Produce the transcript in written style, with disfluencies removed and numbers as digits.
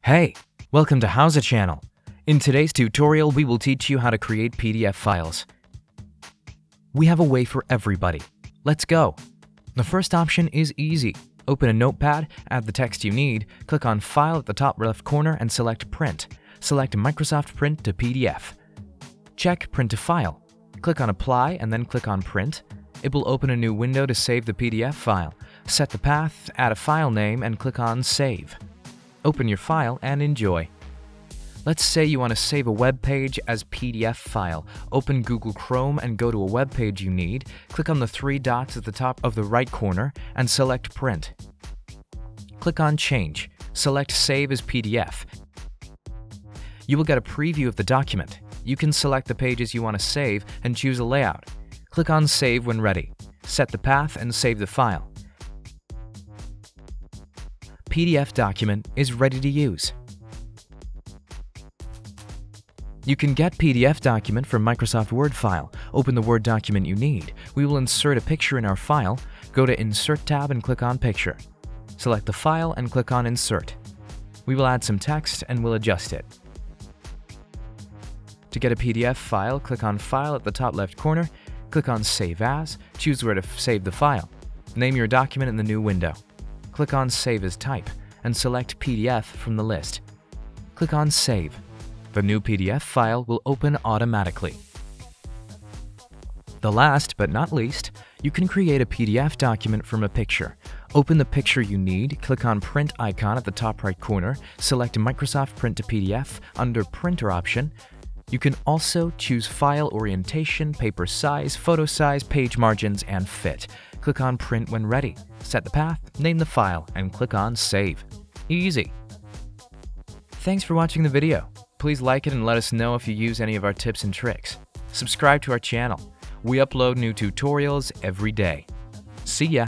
Hey, welcome to How's Channel. In today's tutorial, we will teach you how to create PDF files. We have a way for everybody. Let's go. The first option is easy. Open a Notepad, add the text you need, click on File at the top left corner and select Print. Select Microsoft Print to PDF. Check Print to File. Click on Apply and then click on Print. It will open a new window to save the PDF file. Set the path, add a file name, and click on Save. Open your file and enjoy. Let's say you want to save a web page as PDF file. Open Google Chrome and go to a web page you need. Click on the three dots at the top of the right corner and select Print. Click on Change. Select Save as PDF. You will get a preview of the document. You can select the pages you want to save and choose a layout. Click on Save when ready. Set the path and save the file. PDF document is ready to use. You can get PDF document from Microsoft Word file. Open the Word document you need. We will insert a picture in our file. Go to Insert tab and click on Picture. Select the file and click on Insert. We will add some text and we'll adjust it. To get a PDF file, click on File at the top left corner, click on Save As, choose where to save the file. Name your document in the new window. Click on Save as Type and select PDF from the list. Click on Save. The new PDF file will open automatically. The last but not least, you can create a PDF document from a picture. Open the picture you need, click on Print icon at the top right corner, select Microsoft Print to PDF under Printer option. You can also choose file orientation, paper size, photo size, page margins, and fit. Click on Print when ready. Set the path, name the file, and click on Save. Easy. Thanks for watching the video. Please like it and let us know if you use any of our tips and tricks. Subscribe to our channel. We upload new tutorials every day. See ya!